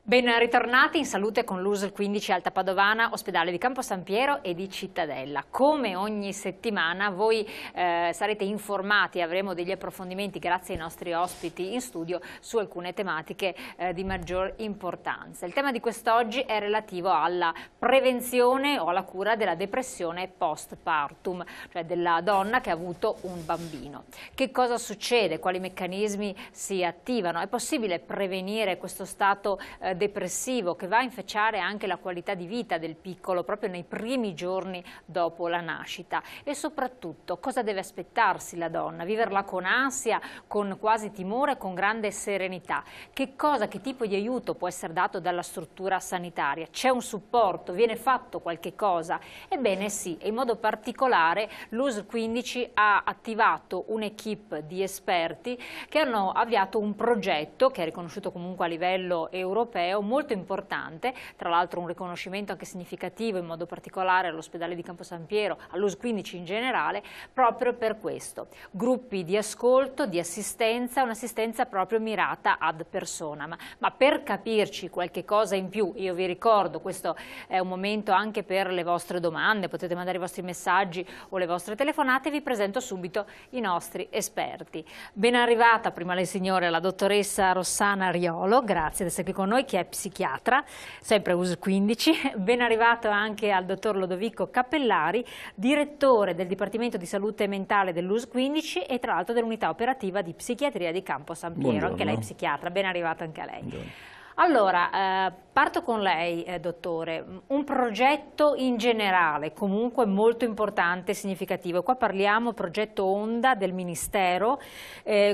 Ben ritornati in salute con l'USL 15 Alta Padovana, ospedale di Campo San Piero e di Cittadella. Come ogni settimana voi sarete informati, avremo degli approfondimenti grazie ai nostri ospiti in studio su alcune tematiche di maggior importanza. Il tema di quest'oggi è relativo alla prevenzione o alla cura della depressione postpartum, cioè della donna che ha avuto un bambino. Che cosa succede? Quali meccanismi si attivano? È possibile prevenire questo stato depressivo che va a inficiare anche la qualità di vita del piccolo proprio nei primi giorni dopo la nascita? E soprattutto cosa deve aspettarsi la donna? Viverla con ansia, con quasi timore, con grande serenità? Che tipo di aiuto può essere dato dalla struttura sanitaria? C'è un supporto? Viene fatto qualche cosa? Ebbene sì, e in modo particolare l'USL 15 ha attivato un'equipe di esperti che hanno avviato un progetto che è riconosciuto comunque a livello europeo molto importante, tra l'altro un riconoscimento anche significativo in modo particolare all'ospedale di Campo San Piero, all'USL 15 in generale, proprio per questo. Gruppi di ascolto, di assistenza, un'assistenza proprio mirata ad personam. Ma per capirci qualche cosa in più, io vi ricordo, questo è un momento anche per le vostre domande, potete mandare i vostri messaggi o le vostre telefonate, vi presento subito i nostri esperti. Ben arrivata, prima le signore, la dottoressa Rossana Riolo, grazie di essere qui con noi, che è psichiatra, sempre USL 15. Ben arrivato anche al dottor Lodovico Cappellari, direttore del Dipartimento di Salute Mentale dell'USL 15 e tra l'altro dell'unità operativa di psichiatria di Campo San Piero. Buongiorno. Anche lei psichiatra, ben arrivato anche a lei. Buongiorno. Allora, parto con lei, dottore. Un progetto in generale, comunque molto importante e significativo. Qua parliamo progetto Onda del Ministero,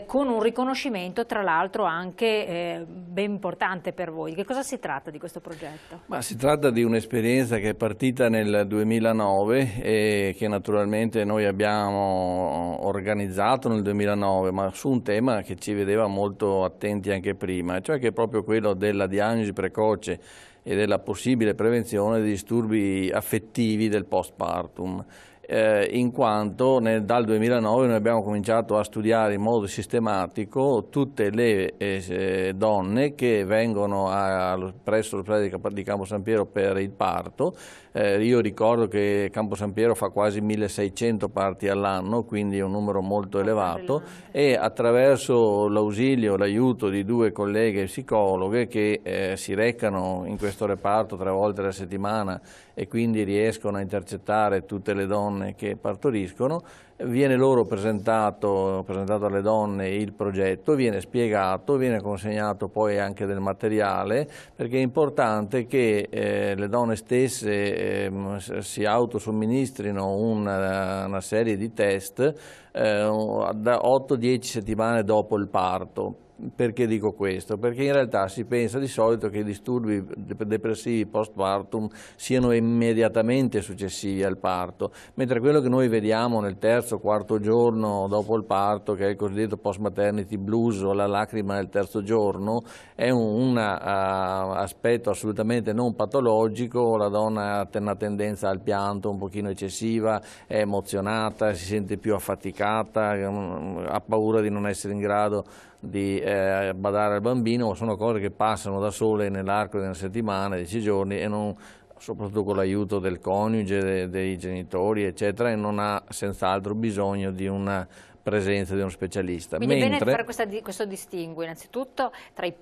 con un riconoscimento tra l'altro anche ben importante per voi. Che cosa si tratta di questo progetto? Ma si tratta di un'esperienza che è partita nel 2009 e che naturalmente noi abbiamo organizzato nel 2009, ma su un tema che ci vedeva molto attenti anche prima, cioè che è proprio quello della diagnosi precoce e della possibile prevenzione dei disturbi affettivi del postpartum. In quanto dal 2009 noi abbiamo cominciato a studiare in modo sistematico tutte le donne che vengono presso l'ospedale di Campo San Piero per il parto. Io ricordo che Campo San Piero fa quasi 1600 parti all'anno, quindi è un numero molto elevato, e attraverso l'ausilio, l'aiuto di due colleghe psicologhe che si recano in questo reparto 3 volte alla settimana e quindi riescono a intercettare tutte le donne che partoriscono, viene loro presentato alle donne il progetto, viene spiegato, viene consegnato poi anche del materiale, perché è importante che le donne stesse si autosomministrino una serie di test da 8-10 settimane dopo il parto. Perché dico questo? Perché in realtà si pensa di solito che i disturbi depressivi postpartum siano immediatamente successivi al parto, mentre quello che noi vediamo nel terzo o quarto giorno dopo il parto, che è il cosiddetto post-maternity blues o la lacrima del terzo giorno, è un aspetto assolutamente non patologico. La donna ha una tendenza al pianto un pochino eccessiva, è emozionata, si sente più affaticata, ha paura di non essere in grado di badare al bambino. Sono cose che passano da sole nell'arco di una settimana, 10 giorni, e non, soprattutto con l'aiuto del coniuge, dei genitori, eccetera, e non ha senz'altro bisogno di una presenza di uno specialista. Quindi è bene fare questo distinguo innanzitutto tra i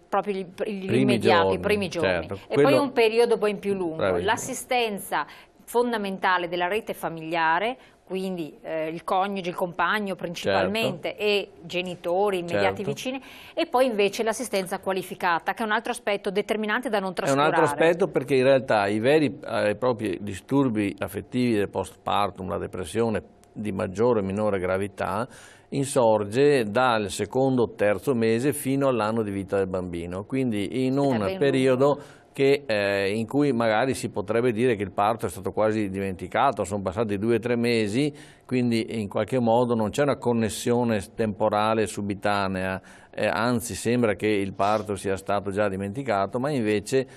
primi giorni, certo, e poi un periodo poi più lungo. L'assistenza fondamentale della rete familiare, quindi il coniuge, il compagno principalmente, certo, e genitori immediati, certo, vicini, e poi invece l'assistenza qualificata, che è un altro aspetto determinante da non trascurare. È un altro aspetto, perché in realtà i veri e propri disturbi affettivi del postpartum, la depressione di maggiore o minore gravità, insorge dal secondo o terzo mese fino all'anno di vita del bambino, quindi in un periodo in cui magari si potrebbe dire che il parto è stato quasi dimenticato, sono passati 2 o 3 mesi, quindi in qualche modo non c'è una connessione temporale subitanea, anzi sembra che il parto sia stato già dimenticato, ma invece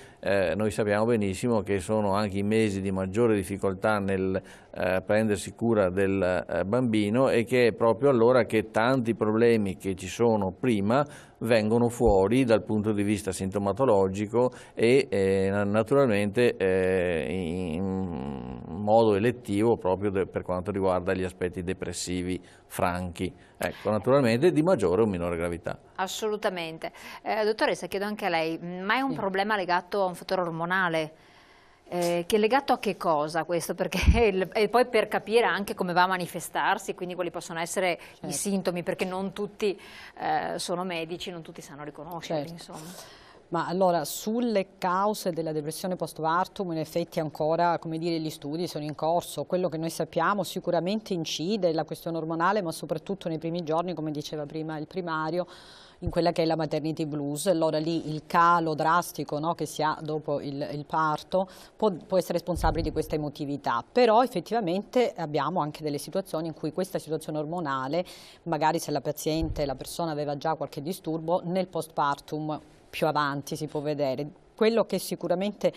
noi sappiamo benissimo che sono anche i mesi di maggiore difficoltà nel prendersi cura del bambino, e che è proprio allora che tanti problemi che ci sono prima vengono fuori dal punto di vista sintomatologico e naturalmente in modo elettivo proprio per quanto riguarda gli aspetti depressivi franchi, ecco, naturalmente di maggiore o minore gravità. Assolutamente. Dottoressa, chiedo anche a lei, ma è un problema legato a un fattore ormonale? Che è legato a che cosa questo? Perché e poi per capire anche come va a manifestarsi, quindi quali possono essere i sintomi, perché non tutti sono medici, non tutti sanno riconoscerli, insomma. Ma allora, sulle cause della depressione postpartum in effetti ancora, come dire, gli studi sono in corso. Quello che noi sappiamo sicuramente incide la questione ormonale, ma soprattutto nei primi giorni, come diceva prima il primario, in quella che è la maternity blues. Allora lì il calo drastico, no, che si ha dopo il parto può essere responsabile di questa emotività, però effettivamente abbiamo anche delle situazioni in cui questa situazione ormonale, magari se la paziente, la persona aveva già qualche disturbo, nel postpartum più avanti si può vedere. Quello che sicuramente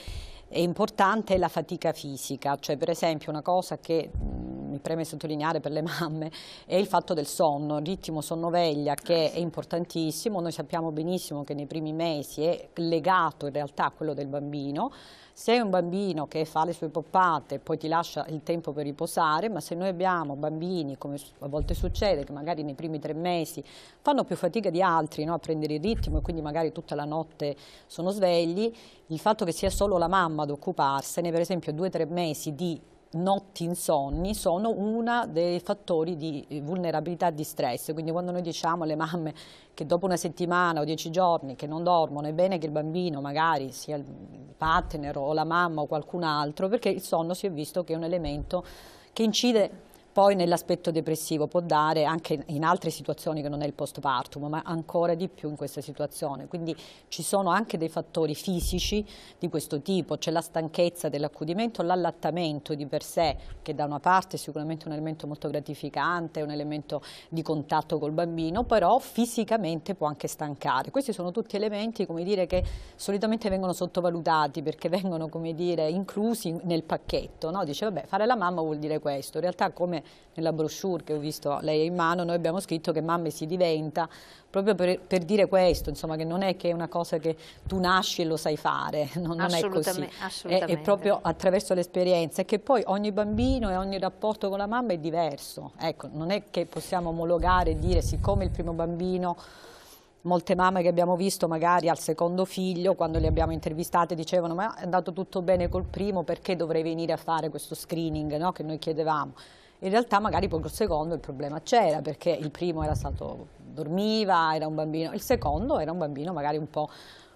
è importante è la fatica fisica, cioè per esempio una cosa che mi preme sottolineare per le mamme è il fatto del sonno, il ritmo sonno-veglia che è importantissimo. Noi sappiamo benissimo che nei primi mesi è legato in realtà a quello del bambino. Se è un bambino che fa le sue poppate poi ti lascia il tempo per riposare, ma se noi abbiamo bambini, come a volte succede, che magari nei primi 3 mesi fanno più fatica di altri, no, a prendere il ritmo e quindi magari tutta la notte sono svegli, il fatto che sia solo la mamma ad occuparsene, per esempio 2-3 mesi di notti insonni sono uno dei fattori di vulnerabilità di stress. Quindi quando noi diciamo alle mamme che dopo una settimana o 10 giorni che non dormono è bene che il bambino magari sia il partner o la mamma o qualcun altro, perché il sonno si è visto che è un elemento che incide poi nell'aspetto depressivo, può dare anche in altre situazioni che non è il postpartum, ma ancora di più in questa situazione. Quindi ci sono anche dei fattori fisici di questo tipo, c'è la stanchezza dell'accudimento, l'allattamento di per sé, che da una parte è sicuramente un elemento molto gratificante, un elemento di contatto col bambino, però fisicamente può anche stancare. Questi sono tutti elementi, come dire, che solitamente vengono sottovalutati perché vengono, come dire, inclusi nel pacchetto, no? Dice, vabbè, fare la mamma vuol dire questo. In realtà, come nella brochure che ho visto lei in mano, noi abbiamo scritto che mamme si diventa, proprio per dire questo, insomma, che non è che è una cosa che tu nasci e lo sai fare, non è così, è proprio attraverso l'esperienza, e che poi ogni bambino e ogni rapporto con la mamma è diverso. Ecco, non è che possiamo omologare e dire, siccome il primo bambino, molte mamme che abbiamo visto magari al secondo figlio, quando le abbiamo intervistate, dicevano ma è andato tutto bene col primo, perché dovrei venire a fare questo screening, no, che noi chiedevamo. In realtà magari poi col secondo il problema c'era, perché il primo era stato, dormiva, era un bambino, il secondo era un bambino magari un po'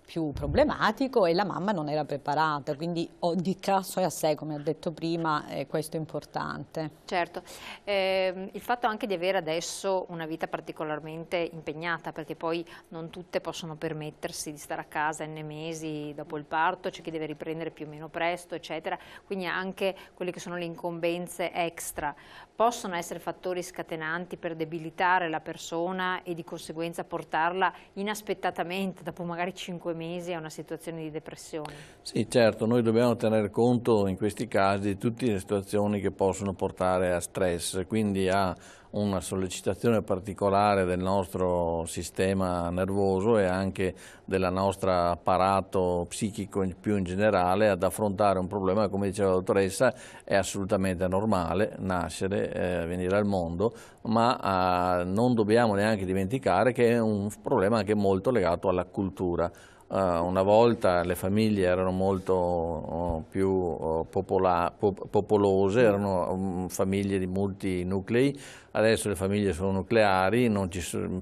più problematico e la mamma non era preparata, quindi ogni caso è a sé, come ho detto prima, questo è importante. Certo, il fatto anche di avere adesso una vita particolarmente impegnata, perché poi non tutte possono permettersi di stare a casa n mesi dopo il parto, c'è chi deve riprendere più o meno presto, eccetera, quindi anche quelle che sono le incombenze extra possono essere fattori scatenanti per debilitare la persona e di conseguenza portarla inaspettatamente, dopo magari 5 mesi, a una situazione di depressione. Sì, certo, noi dobbiamo tener conto in questi casi di tutte le situazioni che possono portare a stress, quindi a una sollecitazione particolare del nostro sistema nervoso e anche del nostro apparato psichico più in generale ad affrontare un problema che, come diceva la dottoressa, è assolutamente normale nascere, venire al mondo, ma non dobbiamo neanche dimenticare che è un problema anche molto legato alla cultura. Una volta le famiglie erano molto più popolose, erano famiglie di molti nuclei, adesso le famiglie sono nucleari,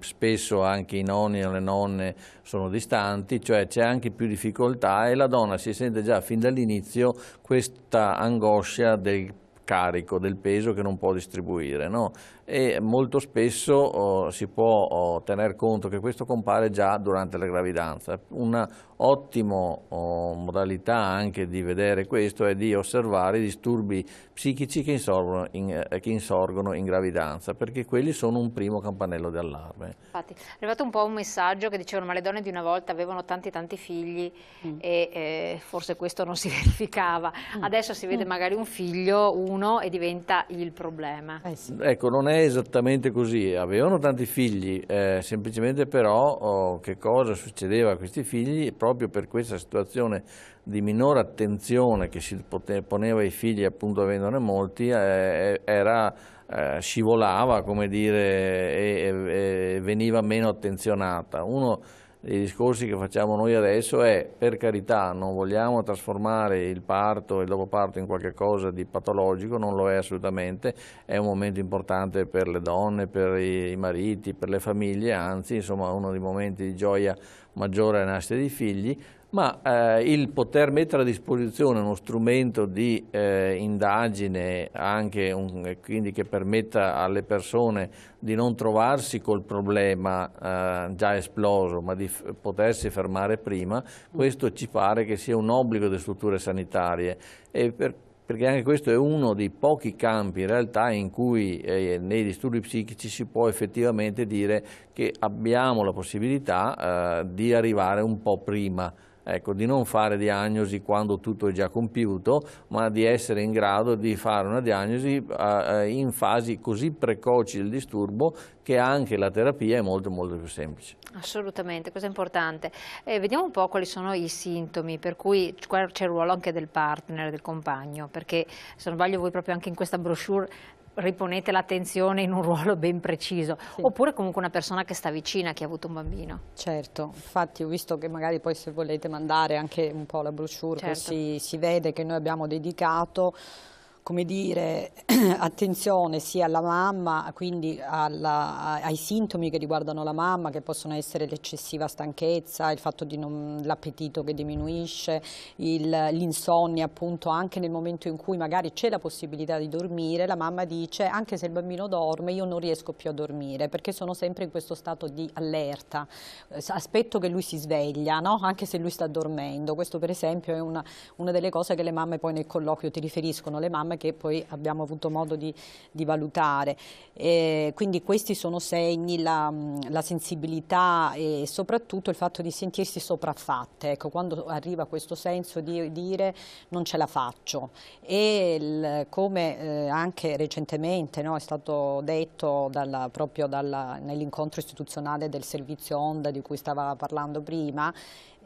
spesso anche i nonni e le nonne sono distanti, cioè c'è anche più difficoltà e la donna si sente già fin dall'inizio questa angoscia del carico, del peso che non può distribuire, no? E molto spesso si può tener conto che questo compare già durante la gravidanza. Una ottima modalità anche di vedere questo è di osservare i disturbi psichici che insorgono in gravidanza, perché quelli sono un primo campanello di allarme. Infatti è arrivato un po' un messaggio che dicevano ma le donne di una volta avevano tanti e forse questo non si verificava. Adesso si vede magari un figlio, uno e diventa il problema. Sì. Ecco, non è esattamente così, avevano tanti figli, semplicemente però che cosa succedeva a questi figli? Proprio per questa situazione di minore attenzione che si poneva ai figli, appunto avendone molti, scivolava, come dire, e veniva meno attenzionata. Uno dei discorsi che facciamo noi adesso è: per carità, non vogliamo trasformare il parto e il dopoparto in qualche cosa di patologico, non lo è assolutamente, è un momento importante per le donne, per i mariti, per le famiglie, anzi, insomma, uno dei momenti di gioia maggiore è la nascita dei figli, ma il poter mettere a disposizione uno strumento di indagine, anche quindi che permetta alle persone di non trovarsi col problema già esploso, ma di potersi fermare prima, questo ci pare che sia un obbligo delle strutture sanitarie, perché anche questo è uno dei pochi campi in realtà in cui nei disturbi psichici si può effettivamente dire che abbiamo la possibilità di arrivare un po' prima. Ecco, di non fare diagnosi quando tutto è già compiuto, ma di essere in grado di fare una diagnosi in fasi così precoci del disturbo che anche la terapia è molto più semplice. Assolutamente, questo è importante. Vediamo un po' quali sono i sintomi, per cui c'è il ruolo anche del partner, del compagno, perché se non sbaglio voi proprio anche in questa brochure riponete l'attenzione in un ruolo ben preciso, sì. Oppure comunque una persona che sta vicina a chi ha avuto un bambino. Certo, infatti ho visto che magari poi se volete mandare anche un po' la brochure, certo. Così si vede che noi abbiamo dedicato, come dire, attenzione sia alla mamma, quindi ai sintomi che riguardano la mamma, che possono essere l'eccessiva stanchezza, il fatto di l'appetito che diminuisce, l'insonnia, appunto, anche nel momento in cui magari c'è la possibilità di dormire, la mamma dice: anche se il bambino dorme io non riesco più a dormire, perché sono sempre in questo stato di allerta, aspetto che lui si sveglia, no? Anche se lui sta dormendo. Questo per esempio è una delle cose che le mamme poi nel colloquio ti riferiscono, le mamme che poi abbiamo avuto modo di valutare. Quindi questi sono segni, la sensibilità e soprattutto il fatto di sentirsi sopraffatte, ecco, quando arriva questo senso di dire non ce la faccio. E come anche recentemente, no, è stato detto proprio nell'incontro istituzionale del servizio Onda di cui stava parlando prima,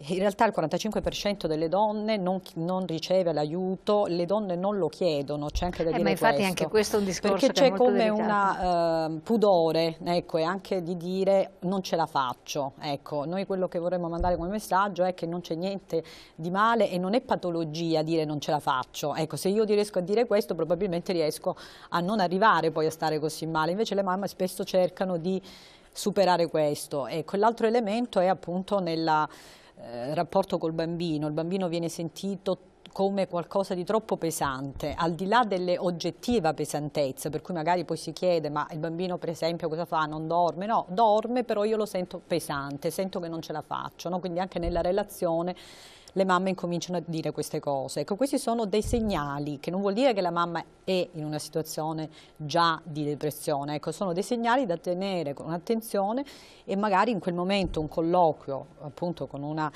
in realtà il 45% delle donne non riceve l'aiuto, le donne non lo chiedono, c'è anche da dire ma infatti questo. Anche questo è un discorso perché che è molto c'è come delicato. un pudore, ecco, e anche di dire non ce la faccio. Ecco, noi quello che vorremmo mandare come messaggio è che non c'è niente di male e non è patologia dire non ce la faccio. Ecco, se io riesco a dire questo probabilmente riesco a non arrivare poi a stare così male, invece le mamme spesso cercano di superare questo. Ecco, l'altro elemento è appunto nel rapporto col bambino. Il bambino viene sentito come qualcosa di troppo pesante, al di là delle oggettive pesantezze, per cui magari poi si chiede: ma il bambino per esempio cosa fa? Non dorme? No, dorme, però io lo sento pesante, sento che non ce la faccio, no? Quindi anche nella relazione le mamme incominciano a dire queste cose. Ecco, questi sono dei segnali, che non vuol dire che la mamma è in una situazione già di depressione, ecco, sono dei segnali da tenere con attenzione e magari in quel momento un colloquio appunto con una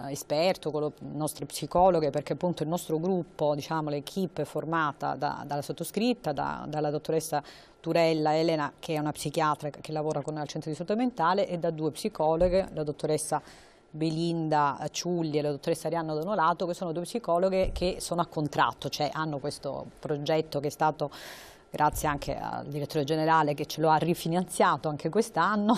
esperto, con le nostre psicologhe, perché appunto il nostro gruppo, diciamo l'equipe è formata dalla sottoscritta, dalla dottoressa Turella Elena, che è una psichiatra che lavora al centro di salute mentale, e da due psicologhe, la dottoressa Belinda Ciulli e la dottoressa Arianna Donolato, che sono due psicologhe che sono a contratto, cioè hanno questo progetto che è stato, grazie anche al direttore generale che ce lo ha rifinanziato anche quest'anno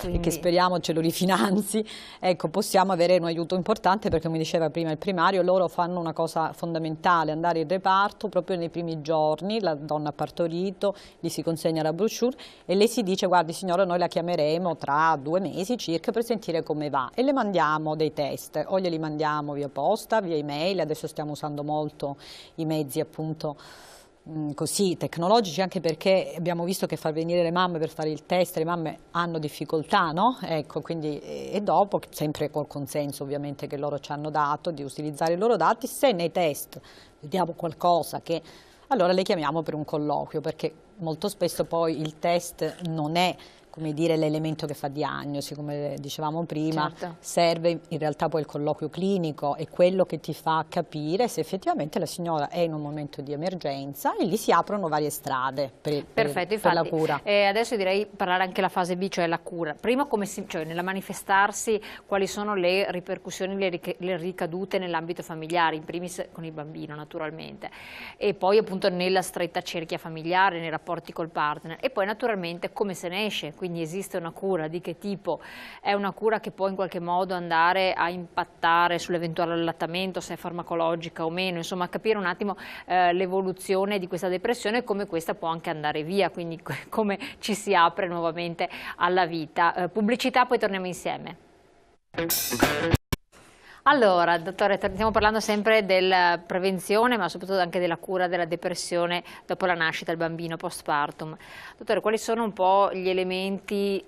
e che speriamo ce lo rifinanzi, ecco, possiamo avere un aiuto importante, perché come diceva prima il primario, loro fanno una cosa fondamentale: andare in reparto proprio nei primi giorni, la donna ha partorito, gli si consegna la brochure e lei si dice: guardi signora, noi la chiameremo tra 2 mesi circa per sentire come va, e le mandiamo dei test, o glieli mandiamo via posta, via email, adesso stiamo usando molto i mezzi appunto così tecnologici, anche perché abbiamo visto che far venire le mamme per fare il test, le mamme hanno difficoltà, no? Ecco, quindi, e dopo, sempre col consenso ovviamente che loro ci hanno dato, di utilizzare i loro dati, se nei test vediamo qualcosa che, allora le chiamiamo per un colloquio, perché molto spesso poi il test non è come dire, l'elemento che fa diagnosi, come dicevamo prima, certo. serve in realtà poi il colloquio clinico, è quello che ti fa capire se effettivamente la signora è in un momento di emergenza e lì si aprono varie strade Perfetto, per la infatti, cura. Adesso direi parlare anche la fase B, cioè la cura. Prima cioè nella manifestarsi, quali sono le ripercussioni, le ricadute nell'ambito familiare, in primis con il bambino naturalmente, e poi appunto nella stretta cerchia familiare, nei rapporti col partner, e poi naturalmente come se ne esce. Quindi esiste una cura, di che tipo? È una cura che può in qualche modo andare a impattare sull'eventuale allattamento, se è farmacologica o meno, insomma capire un attimo l'evoluzione di questa depressione e come questa può anche andare via, quindi come ci si apre nuovamente alla vita. Pubblicità, poi torniamo insieme. Allora, dottore, stiamo parlando sempre della prevenzione, ma soprattutto anche della cura della depressione dopo la nascita del bambino postpartum. Dottore, quali sono un po' gli elementi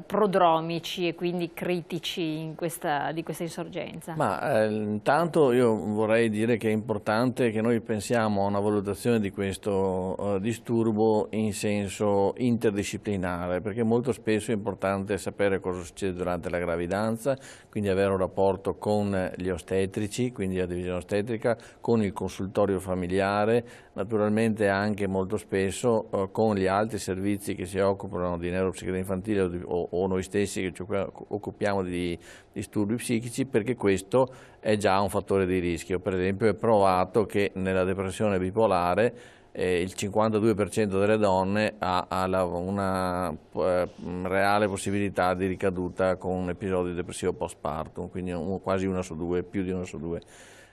prodromici e quindi critici di questa insorgenza? Ma intanto io vorrei dire che è importante che noi pensiamo a una valutazione di questo disturbo in senso interdisciplinare, perché molto spesso è importante sapere cosa succede durante la gravidanza, quindi avere un rapporto con gli ostetrici, quindi la divisione ostetrica, con il consultorio familiare, naturalmente anche molto spesso con gli altri servizi che si occupano di neuropsichiatria infantile o noi stessi che ci occupiamo di disturbi psichici, perché questo è già un fattore di rischio. Per esempio è provato che nella depressione bipolare il 52% delle donne ha una reale possibilità di ricaduta con un episodio depressivo postpartum, quindi quasi una su due, più di una su due.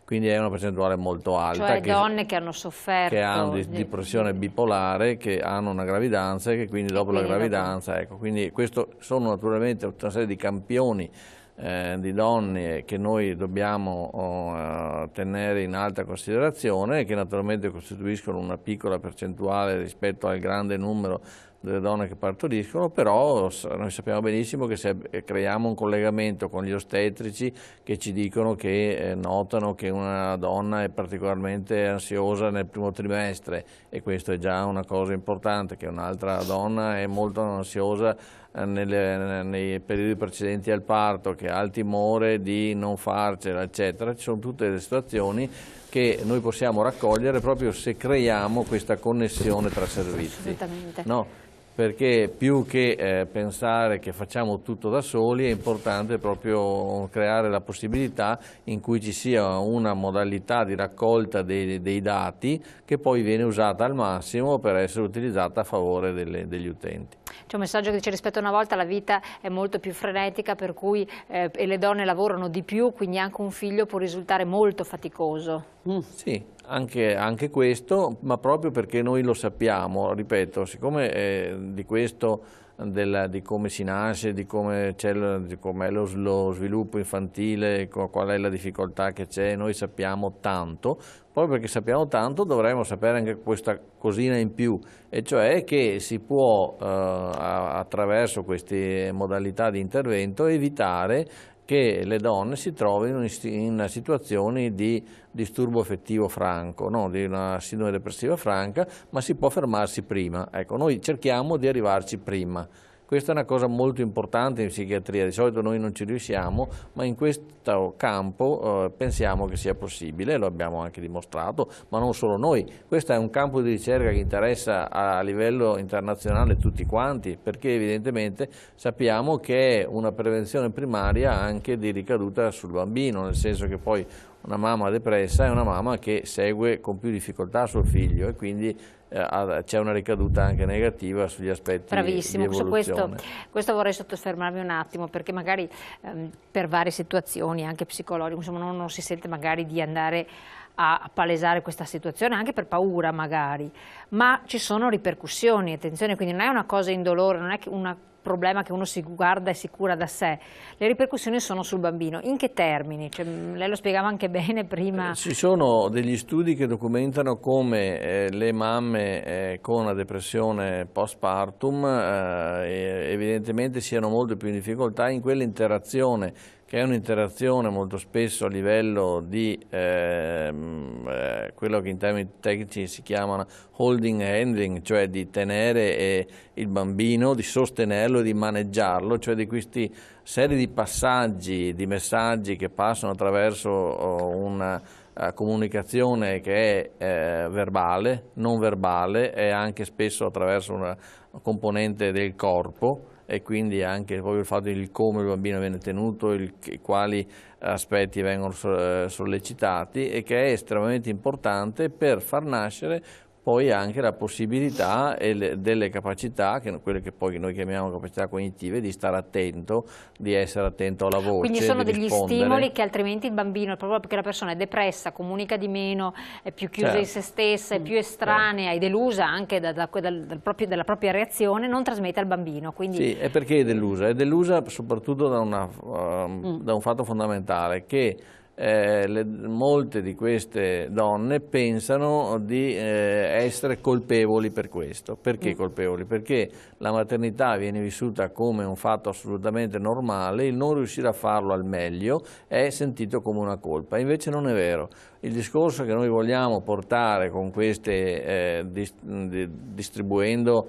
Quindi è una percentuale molto alta. Cioè donne che hanno sofferto. Che hanno depressione bipolare, che hanno una gravidanza e che quindi dopo la gravidanza, ecco, quindi questo sono naturalmente una serie di campioni di donne che noi dobbiamo tenere in alta considerazione e che naturalmente costituiscono una piccola percentuale rispetto al grande numero delle donne che partoriscono, però noi sappiamo benissimo che se creiamo un collegamento con gli ostetrici che ci dicono che notano che una donna è particolarmente ansiosa nel primo trimestre, e questo è già una cosa importante, che un'altra donna è molto ansiosa nei periodi precedenti al parto, che ha il timore di non farcela, eccetera. Ci sono tutte le situazioni che noi possiamo raccogliere proprio se creiamo questa connessione tra servizi. Assolutamente. No? Perché più che pensare che facciamo tutto da soli, è importante proprio creare la possibilità in cui ci sia una modalità di raccolta dei dati che poi viene usata al massimo per essere utilizzata a favore degli utenti. C'è un messaggio che dice: rispetto a una volta la vita è molto più frenetica, per cui e le donne lavorano di più, quindi anche un figlio può risultare molto faticoso. Sì, anche questo, ma proprio perché noi lo sappiamo, ripeto, siccome di questo, di come si nasce, di come è lo sviluppo infantile, qual è la difficoltà che c'è, noi sappiamo tanto. Proprio perché sappiamo tanto dovremmo sapere anche questa cosina in più, e cioè che si può attraverso queste modalità di intervento evitare che le donne si trovino in situazioni di disturbo affettivo franco, no? Di una sindrome depressiva franca, ma si può fermarsi prima. Ecco, noi cerchiamo di arrivarci prima. Questa è una cosa molto importante in psichiatria, di solito noi non ci riusciamo, ma in questo campo pensiamo che sia possibile, lo abbiamo anche dimostrato, ma non solo noi. Questo è un campo di ricerca che interessa a livello internazionale tutti quanti, perché evidentemente sappiamo che è una prevenzione primaria anche di ricaduta sul bambino, nel senso che poi una mamma depressa è una mamma che segue con più difficoltà suo figlio e quindi c'è una ricaduta anche negativa sugli aspetti di evoluzione. Questo vorrei soffermarmi un attimo, perché magari per varie situazioni, anche psicologiche, insomma, non si sente magari di andare a palesare questa situazione, anche per paura magari, ma ci sono ripercussioni, attenzione, quindi non è una cosa indolore, non è un problema che uno si guarda e si cura da sé, le ripercussioni sono sul bambino. In che termini? Cioè, lei lo spiegava anche bene prima. Ci sono degli studi che documentano come le mamme con la depressione postpartum evidentemente siano molto più in difficoltà in quell'interazione che che è un'interazione molto spesso a livello di quello che in termini tecnici si chiamano holding and handling, cioè di tenere il bambino, di sostenerlo e di maneggiarlo, cioè di questi serie di passaggi, di messaggi che passano attraverso una comunicazione che è verbale, non verbale e anche spesso attraverso una componente del corpo, e quindi anche proprio il fatto di come il bambino viene tenuto, quali aspetti vengono sollecitati, e che è estremamente importante per far nascere poi anche la possibilità e delle capacità, quelle che poi noi chiamiamo capacità cognitive, di stare attento, di essere attento alla voce. Quindi sono di degli rispondere. stimoli che altrimenti il bambino, proprio perché la persona è depressa, comunica di meno, è più chiusa in se stessa, è più estranea, è delusa anche dalla propria reazione, non trasmette al bambino. Quindi... Sì, e perché è delusa? È delusa soprattutto da un fatto fondamentale, che molte di queste donne pensano di essere colpevoli per questo. Perché colpevoli? Perché la maternità viene vissuta come un fatto assolutamente normale, il non riuscire a farlo al meglio è sentito come una colpa, invece non è vero. Il discorso che noi vogliamo portare con queste, distribuendo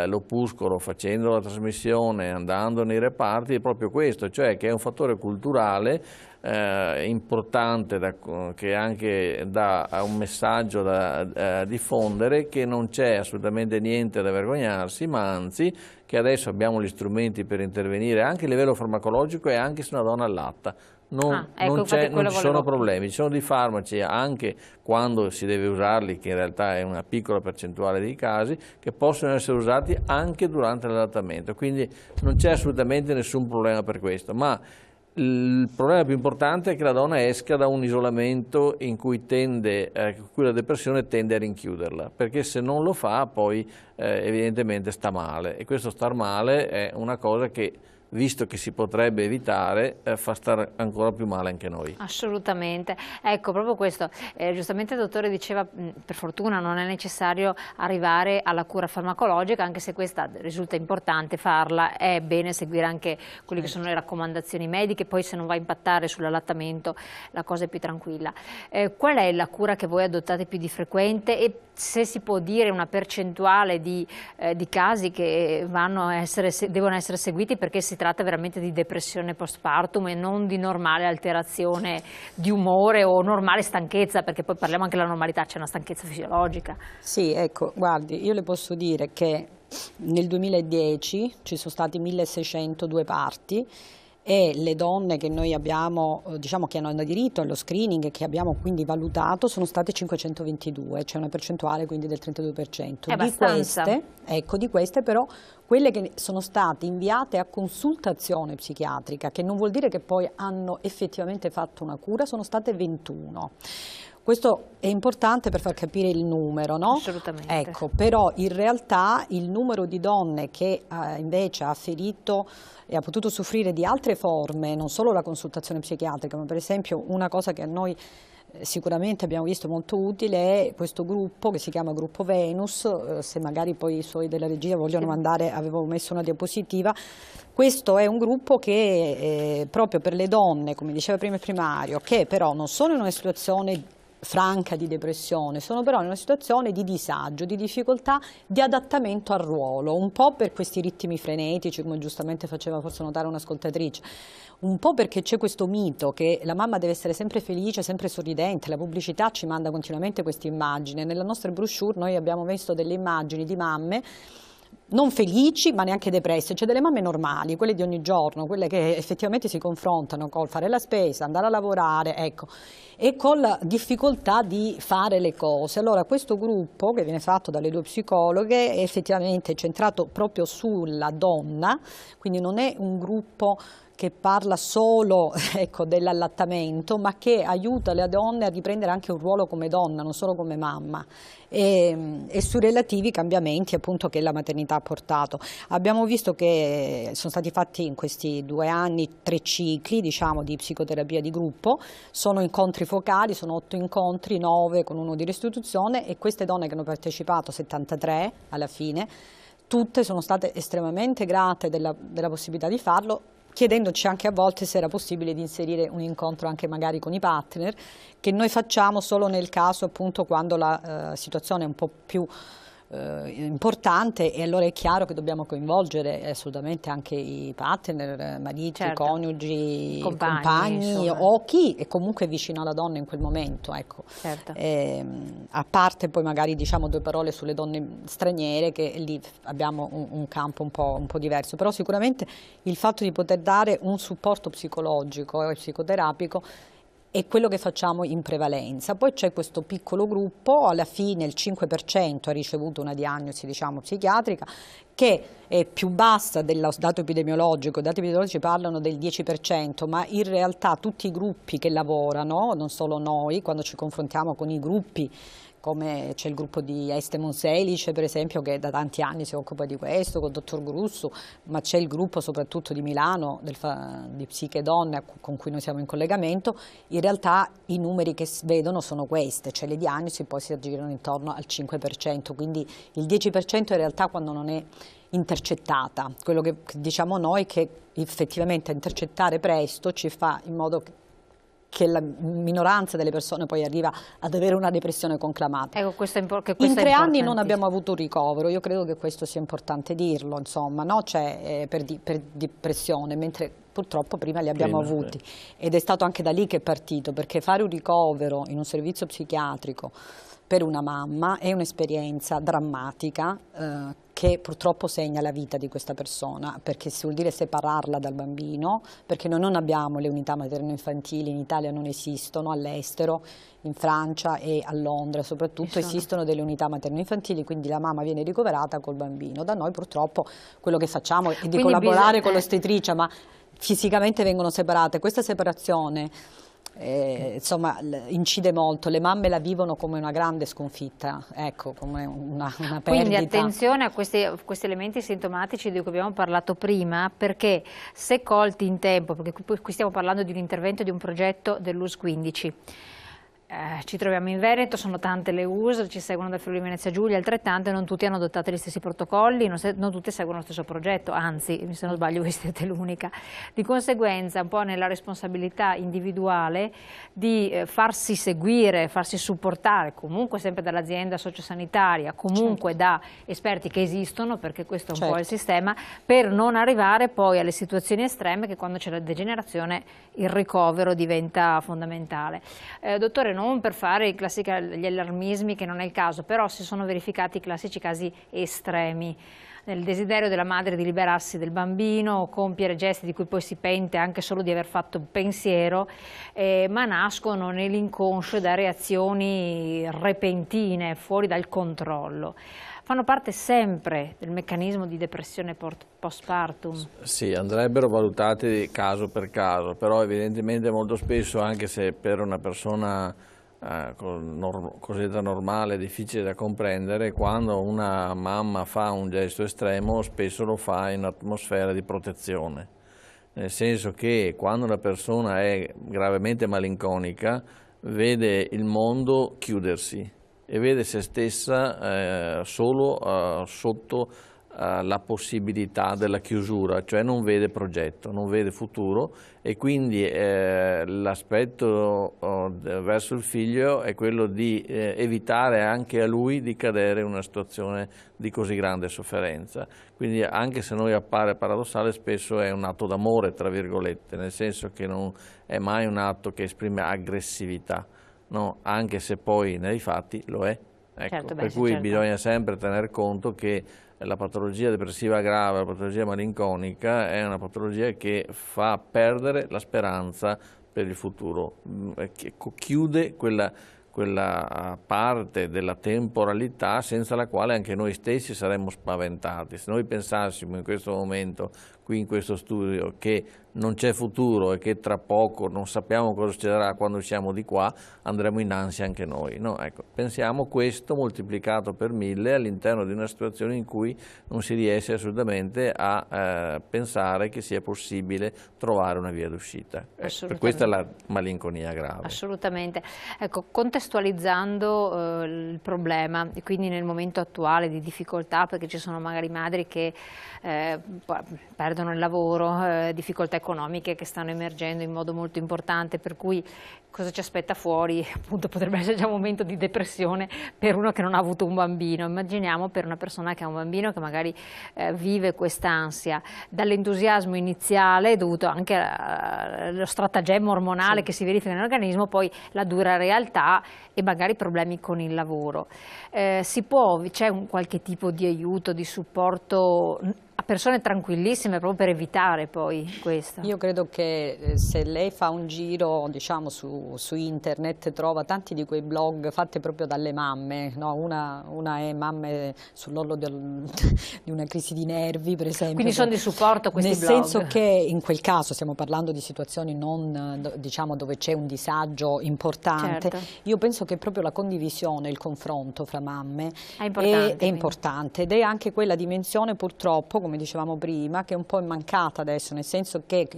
l'opuscolo, facendo la trasmissione, andando nei reparti, è proprio questo, cioè che è un fattore culturale importante, che anche dà un messaggio da diffondere, che non c'è assolutamente niente da vergognarsi, ma anzi che adesso abbiamo gli strumenti per intervenire anche a livello farmacologico e anche se una donna allatta. Non ci sono problemi, ci sono dei farmaci anche quando si deve usarli, che in realtà è una piccola percentuale dei casi, che possono essere usati anche durante l'allattamento, quindi non c'è assolutamente nessun problema per questo, ma il problema più importante è che la donna esca da un isolamento in cui la depressione tende a rinchiuderla, perché se non lo fa poi evidentemente sta male, e questo star male è una cosa che, visto che si potrebbe evitare, fa stare ancora più male anche noi. Assolutamente, ecco proprio questo, giustamente il dottore diceva per fortuna non è necessario arrivare alla cura farmacologica, anche se questa risulta importante farla, è bene seguire anche quelle che sono le raccomandazioni mediche, poi se non va a impattare sull'allattamento la cosa è più tranquilla. Qual è la cura che voi adottate più di frequente, e se si può dire una percentuale di casi che devono essere seguiti, perché si tratta veramente di depressione postpartum e non di normale alterazione di umore o normale stanchezza, perché poi parliamo anche della normalità, c'è una stanchezza fisiologica. Sì, ecco, guardi, io le posso dire che nel 2010 ci sono stati 1602 parti, e le donne che noi abbiamo, diciamo, che hanno aderito allo screening e che abbiamo quindi valutato sono state 522, c'è una percentuale quindi del 32%. Di queste però quelle che sono state inviate a consultazione psichiatrica, che non vuol dire che poi hanno effettivamente fatto una cura, sono state 21. Questo è importante per far capire il numero, no? Assolutamente. Ecco, però in realtà il numero di donne che invece ha ferito e ha potuto soffrire di altre forme, non solo la consultazione psichiatrica, ma per esempio una cosa che a noi sicuramente abbiamo visto molto utile è questo gruppo che si chiama Gruppo Venus, se magari poi i suoi della regia vogliono mandare, avevo messo una diapositiva. Questo è un gruppo che proprio per le donne, come diceva prima il primario, che però non sono in una situazione franca di depressione, sono però in una situazione di disagio, di difficoltà di adattamento al ruolo, un po' per questi ritmi frenetici, come giustamente faceva forse notare un'ascoltatrice, un po' perché c'è questo mito che la mamma deve essere sempre felice, sempre sorridente, la pubblicità ci manda continuamente queste immagini. Nella nostra brochure noi abbiamo visto delle immagini di mamme non felici ma neanche depresse, cioè delle mamme normali, quelle di ogni giorno, quelle che effettivamente si confrontano col fare la spesa, andare a lavorare, ecco, e con la difficoltà di fare le cose. Allora questo gruppo, che viene fatto dalle 2 psicologhe, è effettivamente centrato proprio sulla donna, quindi non è un gruppo che parla solo, ecco, dell'allattamento, ma che aiuta le donne a riprendere anche un ruolo come donna, non solo come mamma, e sui relativi cambiamenti appunto che la maternità ha portato. Abbiamo visto che sono stati fatti in questi 2 anni 3 cicli, diciamo, di psicoterapia di gruppo, sono incontri focali, sono 8 incontri, 9 con 1 di restituzione, e queste donne che hanno partecipato, 73 alla fine, tutte sono state estremamente grate della possibilità di farlo, chiedendoci anche a volte se era possibile di inserire un incontro anche magari con i partner, che noi facciamo solo nel caso appunto quando la situazione è un po' più importante, e allora è chiaro che dobbiamo coinvolgere assolutamente anche i partner, mariti, certo, coniugi, compagni o chi è comunque vicino alla donna in quel momento, ecco. Certo. A parte poi magari diciamo 2 parole sulle donne straniere, che lì abbiamo un campo un po' diverso, però sicuramente il fatto di poter dare un supporto psicologico e psicoterapico è quello che facciamo in prevalenza. Poi c'è questo piccolo gruppo, alla fine il 5% ha ricevuto una diagnosi diciamo psichiatrica, che è più bassa del dato epidemiologico. I dati epidemiologici parlano del 10%, ma in realtà tutti i gruppi che lavorano, non solo noi, quando ci confrontiamo con i gruppi, come c'è il gruppo di Este Monselice per esempio, che da tanti anni si occupa di questo, con il dottor Grussu, ma c'è il gruppo soprattutto di Milano di Psiche Donne con cui noi siamo in collegamento. In realtà i numeri che si vedono sono queste, cioè le diagnosi poi si aggirano intorno al 5%, quindi il 10% in realtà quando non è intercettata. Quello che diciamo noi è che effettivamente intercettare presto ci fa in modo che la minoranza delle persone poi arriva ad avere una depressione conclamata. Ecco, in 3 anni non abbiamo avuto un ricovero, io credo che questo sia importante dirlo, insomma, no? Cioè, per depressione, mentre purtroppo prima li abbiamo avuti. Ed è stato anche da lì che è partito, perché fare un ricovero in un servizio psichiatrico per una mamma è un'esperienza drammatica che purtroppo segna la vita di questa persona, perché si vuol dire separarla dal bambino, perché noi non abbiamo le unità materno-infantili, in Italia non esistono, all'estero, in Francia e a Londra soprattutto esistono delle unità materno-infantili, quindi la mamma viene ricoverata col bambino. Da noi purtroppo quello che facciamo è di collaborare con l'ostetricia, ma fisicamente vengono separate. Questa separazione insomma incide molto, le mamme la vivono come una grande sconfitta, ecco, come una perdita. Quindi attenzione a questi elementi sintomatici di cui abbiamo parlato prima, perché se colti in tempo, perché qui stiamo parlando di un intervento, di un progetto dell'US 15, ci troviamo in Veneto, sono tante le US, ci seguono da Friuli Venezia Giulia, altrettante, non tutti hanno adottato gli stessi protocolli, non tutti seguono lo stesso progetto, anzi, se non sbaglio voi siete l'unica. Di conseguenza, un po' nella responsabilità individuale di farsi seguire, farsi supportare, comunque sempre dall'azienda sociosanitaria, comunque da esperti che esistono, perché questo è un po' il sistema, per non arrivare poi alle situazioni estreme che quando c'è la degenerazione il ricovero diventa fondamentale. Dottore, non per fare gli allarmismi, che non è il caso, però si sono verificati i classici casi estremi, nel desiderio della madre di liberarsi del bambino, compiere gesti di cui poi si pente anche solo di aver fatto un pensiero, ma nascono nell'inconscio da reazioni repentine, fuori dal controllo. Fanno parte sempre del meccanismo di depressione postpartum? Sì, andrebbero valutati caso per caso, però evidentemente molto spesso, anche se per una persona cosiddetta normale è difficile da comprendere, quando una mamma fa un gesto estremo spesso lo fa in un'atmosfera di protezione, nel senso che quando una persona è gravemente malinconica vede il mondo chiudersi e vede se stessa solo sotto la possibilità della chiusura, cioè non vede progetto, non vede futuro, e quindi l'aspetto verso il figlio è quello di evitare anche a lui di cadere in una situazione di così grande sofferenza. Quindi anche se a noi appare paradossale, spesso è un atto d'amore, tra virgolette, nel senso che non è mai un atto che esprime aggressività. No, anche se poi nei fatti lo è. Ecco, certo, per cui bisogna sempre tener conto che la patologia depressiva grave, la patologia malinconica è una patologia che fa perdere la speranza per il futuro, che chiude quella parte della temporalità senza la quale anche noi stessi saremmo spaventati. Se noi pensassimo in questo momento, qui in questo studio, che non c'è futuro e che tra poco non sappiamo cosa succederà quando usciamo di qua, andremo in ansia anche noi. No? Ecco, pensiamo questo moltiplicato per 1000 all'interno di una situazione in cui non si riesce assolutamente a pensare che sia possibile trovare una via d'uscita. Per questa è la malinconia grave. Assolutamente. Ecco, contestualizzando il problema, e quindi nel momento attuale di difficoltà, perché ci sono magari madri che perdono il lavoro, difficoltà economiche che stanno emergendo in modo molto importante, per cui cosa ci aspetta fuori? Appunto potrebbe essere già un momento di depressione per uno che non ha avuto un bambino. Immaginiamo per una persona che ha un bambino che magari vive quest'ansia, dall'entusiasmo iniziale dovuto anche allo stratagemma ormonale che si verifica nell'organismo, poi la dura realtà e magari problemi con il lavoro. C'è qualche tipo di aiuto, di supporto a persone tranquillissime proprio per evitare poi questo? Io credo che se lei fa un giro, diciamo, su internet trova tanti di quei blog fatti proprio dalle mamme, no? Una è mamme sull'orlo di una crisi di nervi, per esempio. Quindi sono di supporto questi nel blog? Nel senso che in quel caso stiamo parlando di situazioni non, diciamo, dove c'è un disagio importante. Certo. Io penso che proprio la condivisione, il confronto fra mamme è importante ed è anche quella dimensione purtroppo, come dicevamo prima, che è un po' mancata adesso, nel senso che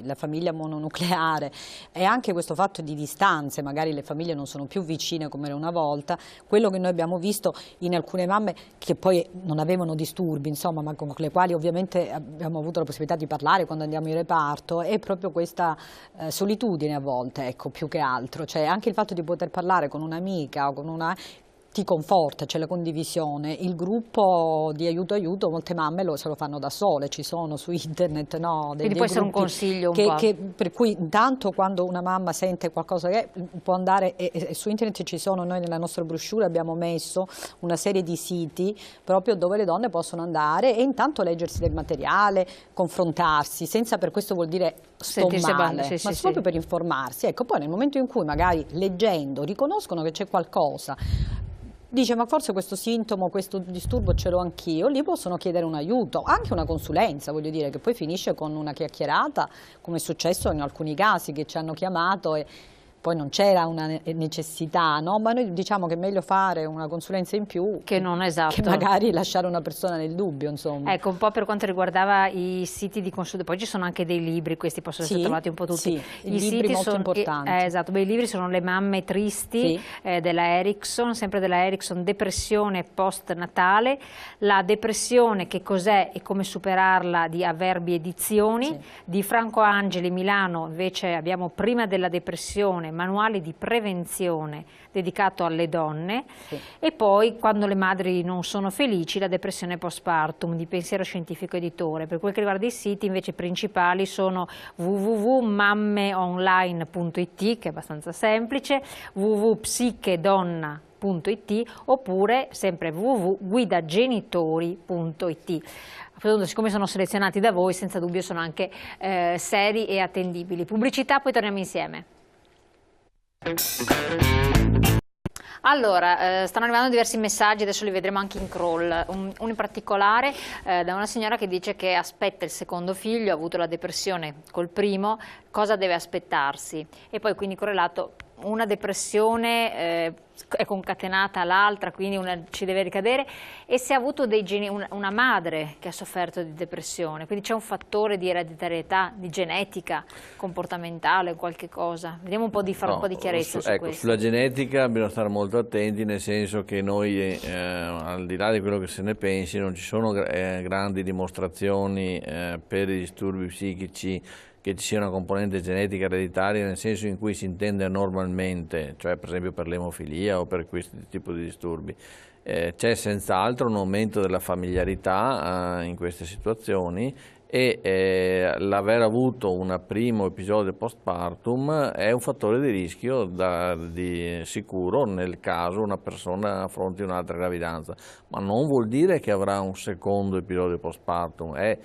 la famiglia mononucleare e anche questo fatto di distanze, magari le famiglie non sono più vicine come era una volta, quello che noi abbiamo visto in alcune mamme che poi non avevano disturbi, insomma, ma con le quali ovviamente abbiamo avuto la possibilità di parlare quando andiamo in reparto, è proprio questa solitudine a volte, ecco, più che altro, cioè anche il fatto di poter parlare con un'amica o con una ti conforta, c'è la condivisione, il gruppo di aiuto, molte mamme se lo fanno da sole, ci sono su internet, no? Quindi può essere un consiglio un po'. Per cui intanto quando una mamma sente qualcosa che può andare, e su internet ci sono, noi nella nostra brochure abbiamo messo una serie di siti proprio dove le donne possono andare e intanto leggersi del materiale, confrontarsi, senza per questo vuol dire sto male, ma proprio per informarsi. Ecco, poi nel momento in cui magari leggendo riconoscono che c'è qualcosa, dice ma forse questo sintomo, questo disturbo ce l'ho anch'io, lì possono chiedere un aiuto, anche una consulenza, voglio dire, che poi finisce con una chiacchierata, come è successo in alcuni casi che ci hanno chiamato e poi non c'era una necessità, no? Ma noi diciamo che è meglio fare una consulenza in più che magari lasciare una persona nel dubbio, insomma. Ecco, un po' per quanto riguardava i siti di consulenza, poi ci sono anche dei libri, questi possono essere trovati un po' tutti. Sì, i libri molto importanti. Esatto, i libri sono Le mamme tristi della Erickson, sempre della Erickson, Depressione post-natale, la depressione che cos'è e come superarla di Averbi Edizioni, di Franco Angeli Milano invece abbiamo Prima della depressione, manuale di prevenzione dedicato alle donne e poi Quando le madri non sono felici, la depressione postpartum di Pensiero Scientifico Editore. Per quel che riguarda i siti invece principali sono www.mammeonline.it, che è abbastanza semplice, www.psichedonna.it oppure sempre www.guidagenitori.it. Siccome sono selezionati da voi, senza dubbio sono anche seri e attendibili. Pubblicità, poi torniamo insieme. Allora, stanno arrivando diversi messaggi, adesso li vedremo anche in crawl, uno in particolare da una signora che dice che aspetta il secondo figlio, ha avuto la depressione col primo, cosa deve aspettarsi? E poi quindi correlato, una depressione è concatenata all'altra, quindi una ci deve ricadere, e se ha avuto una madre che ha sofferto di depressione, quindi c'è un fattore di ereditarietà, di genetica, comportamentale, qualche cosa. Vediamo un po' di fare un po' di chiarezza su questo. Sulla genetica bisogna stare molto attenti, nel senso che noi, al di là di quello che se ne pensi, non ci sono grandi dimostrazioni per i disturbi psichici che ci sia una componente genetica ereditaria, nel senso in cui si intende normalmente, cioè per esempio per l'emofilia o per questo tipo di disturbi. C'è senz'altro un aumento della familiarità in queste situazioni e l'aver avuto un primo episodio postpartum è un fattore di rischio di sicuro nel caso una persona affronti un'altra gravidanza, ma non vuol dire che avrà un secondo episodio postpartum, è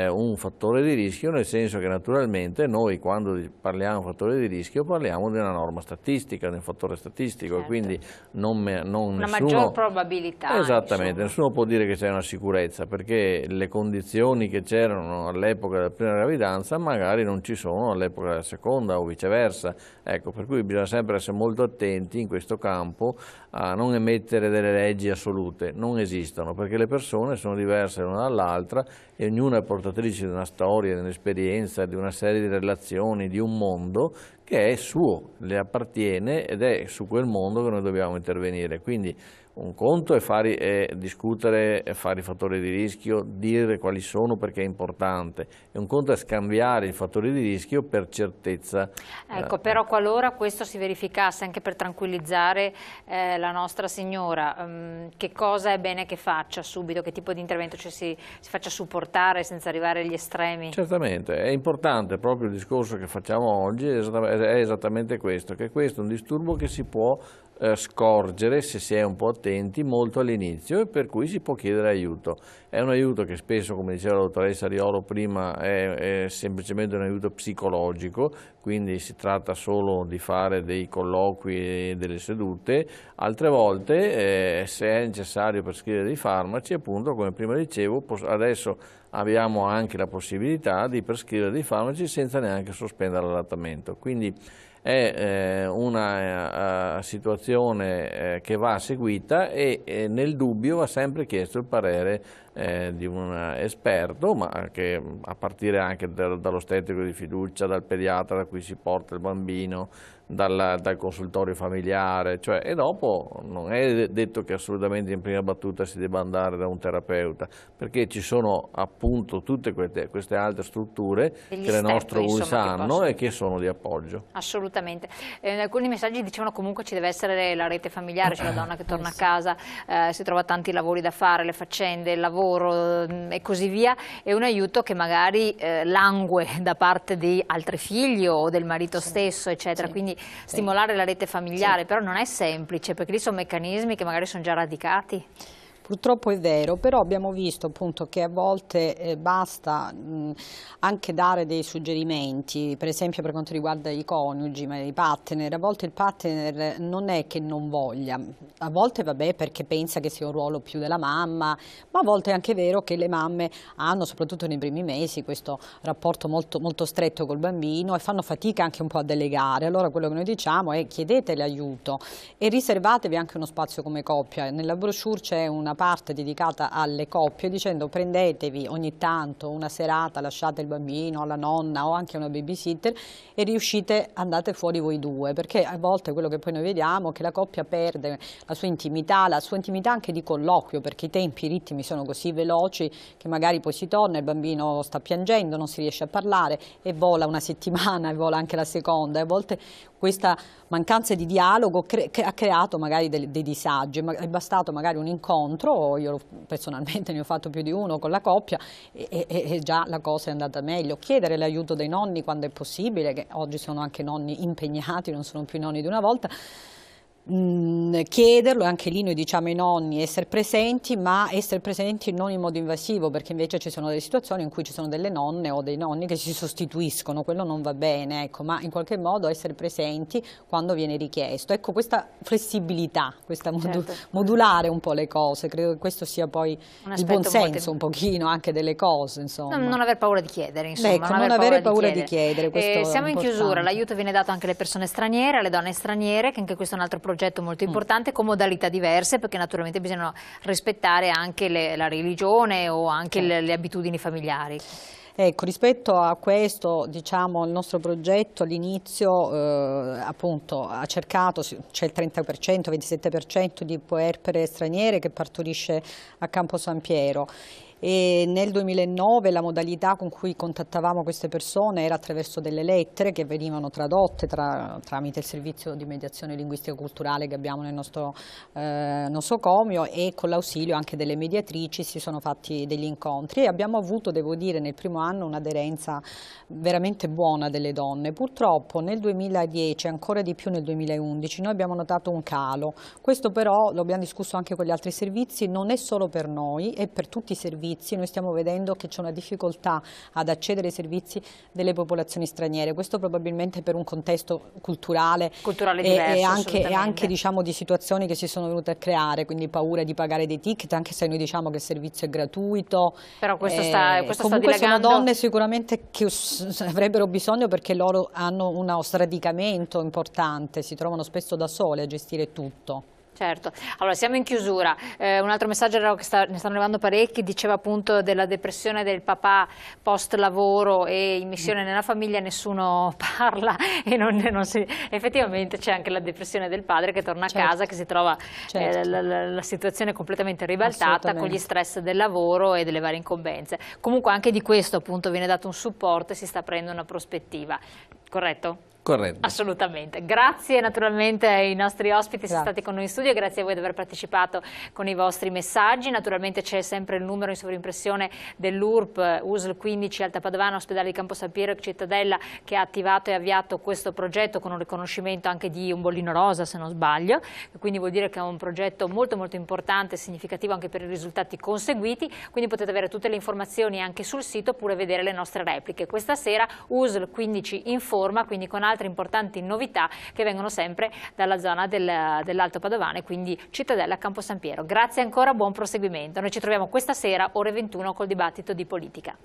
un fattore di rischio, nel senso che naturalmente noi quando parliamo di fattore di rischio parliamo di una norma statistica, di un fattore statistico, e quindi una maggior probabilità. Esattamente, nessuno può dire che c'è una sicurezza, perché le condizioni che c'erano all'epoca della prima gravidanza magari non ci sono all'epoca della seconda o viceversa. Ecco, per cui bisogna sempre essere molto attenti in questo campo a non emettere delle leggi assolute, non esistono, perché le persone sono diverse l'una dall'altra e ognuna è portatrice di una storia, di un'esperienza, di una serie di relazioni, di un mondo che è suo, le appartiene ed è su quel mondo che noi dobbiamo intervenire. Quindi Un conto è discutere, fare i fattori di rischio, dire quali sono perché è importante, e un conto è scambiare i fattori di rischio per certezza. Ecco, però qualora questo si verificasse, anche per tranquillizzare la nostra signora, che cosa è bene che faccia subito, che tipo di intervento, cioè si faccia supportare senza arrivare agli estremi? Certamente, è importante, proprio il discorso che facciamo oggi è esattamente questo, che questo è un disturbo che si può scorgere, se si è un po' attenti, molto all'inizio, e per cui si può chiedere aiuto. È un aiuto che spesso, come diceva la dottoressa Riolo prima, è semplicemente un aiuto psicologico, quindi si tratta solo di fare dei colloqui e delle sedute. Altre volte, se è necessario prescrivere dei farmaci, appunto, come prima dicevo, adesso abbiamo anche la possibilità di prescrivere dei farmaci senza neanche sospendere l'allattamento. Quindi è una situazione che va seguita, e nel dubbio va sempre chiesto il parere di un esperto, ma che a partire anche dall'ostetico di fiducia, dal pediatra da cui si porta il bambino, dal consultorio familiare, e dopo non è detto che assolutamente in prima battuta si debba andare da un terapeuta, perché ci sono appunto tutte queste altre strutture che le nostre ULSS hanno e che sono di appoggio. Assolutamente. Alcuni messaggi dicevano comunque ci deve essere la rete familiare, cioè la donna che torna a casa, si trova tanti lavori da fare, le faccende, il lavoro e così via, e un aiuto che magari langue da parte di altri figli o del marito stesso, eccetera. Quindi stimolare la rete familiare, però non è semplice, perché lì sono meccanismi che magari sono già radicati. Purtroppo è vero, però abbiamo visto appunto che a volte basta anche dare dei suggerimenti, per esempio per quanto riguarda i coniugi, ma i partner. A volte il partner non è che non voglia, a volte vabbè perché pensa che sia un ruolo più della mamma, ma a volte è anche vero che le mamme hanno, soprattutto nei primi mesi, questo rapporto molto, molto stretto col bambino e fanno fatica anche un po' a delegare. Allora quello che noi diciamo è: chiedete l'aiuto e riservatevi anche uno spazio come coppia. Nella brochure c'è una parte dedicata alle coppie, dicendo: prendetevi ogni tanto una serata, lasciate il bambino alla nonna o anche a una babysitter e riuscite, andate fuori voi due, perché a volte quello che poi noi vediamo è che la coppia perde la sua intimità anche di colloquio, perché i tempi, i ritmi sono così veloci che magari poi si torna, il bambino sta piangendo, non si riesce a parlare e vola una settimana e vola anche la seconda, e a volte questa mancanza di dialogo ha creato magari dei disagi. È bastato magari un incontro, io personalmente ne ho fatto più di uno con la coppia, e già la cosa è andata meglio. Chiedere l'aiuto dei nonni quando è possibile, che oggi sono anche nonni impegnati, non sono più nonni di una volta. Chiederlo, e anche lì noi diciamo ai nonni essere presenti, ma essere presenti non in modo invasivo, perché invece ci sono delle situazioni in cui ci sono delle nonne o dei nonni che si sostituiscono, quello non va bene, ecco, ma in qualche modo essere presenti quando viene richiesto. Ecco, questa flessibilità, questa modulare un po' le cose, credo che questo sia poi il buon senso un pochino anche delle cose, insomma. Non aver paura di chiedere, insomma. Ecco, non avere paura di chiedere. Siamo in chiusura, l'aiuto viene dato anche alle persone straniere, alle donne straniere, che anche questo è un altro progetto molto importante, con modalità diverse, perché naturalmente bisogna rispettare anche la religione o anche le abitudini familiari. Ecco, rispetto a questo, diciamo, il nostro progetto all'inizio appunto ha cercato, c'è il 30%, 27% di puerpere straniere che partorisce a Campo San Piero. E nel 2009 la modalità con cui contattavamo queste persone era attraverso delle lettere che venivano tradotte tramite il servizio di mediazione linguistica culturale che abbiamo nel nostro nosocomio, e con l'ausilio anche delle mediatrici si sono fatti degli incontri, e abbiamo avuto, devo dire, nel primo anno un'aderenza veramente buona delle donne. Purtroppo nel 2010, ancora di più nel 2011, noi abbiamo notato un calo. Questo però lo abbiamo discusso anche con gli altri servizi, non è solo per noi, è per tutti i servizi. Noi stiamo vedendo che c'è una difficoltà ad accedere ai servizi delle popolazioni straniere, questo probabilmente per un contesto culturale diverso, e anche diciamo, di situazioni che si sono venute a creare, quindi paura di pagare dei ticket, anche se noi diciamo che il servizio è gratuito. Però questo sta comunque dilagando. Sono donne sicuramente che avrebbero bisogno, perché loro hanno uno sradicamento importante, si trovano spesso da sole a gestire tutto. Certo, allora siamo in chiusura, un altro messaggio ne stanno arrivando parecchi, diceva appunto della depressione del papà post lavoro e immissione nella famiglia, nessuno parla e effettivamente c'è anche la depressione del padre che torna a casa, che si trova la situazione completamente ribaltata con gli stress del lavoro e delle varie incombenze. Comunque anche di questo appunto viene dato un supporto e si sta aprendo una prospettiva, corretto? Corretto. Assolutamente. Grazie naturalmente ai nostri ospiti, siete stati con noi in studio e grazie a voi di aver partecipato con i vostri messaggi. Naturalmente c'è sempre il numero in sovrimpressione dell'URP, USL 15 Alta Padovana, ospedale di Campo San Piero e Cittadella, che ha attivato e avviato questo progetto con un riconoscimento anche di un bollino rosa, se non sbaglio, quindi vuol dire che è un progetto molto molto importante e significativo anche per i risultati conseguiti, quindi potete avere tutte le informazioni anche sul sito oppure vedere le nostre repliche. Questa sera USL 15 informa, quindi con altre importanti novità che vengono sempre dalla zona dell'Alto Padovana e quindi Cittadella, Campo San Piero. Grazie ancora, buon proseguimento. Noi ci troviamo questa sera ore 21 col dibattito di politica.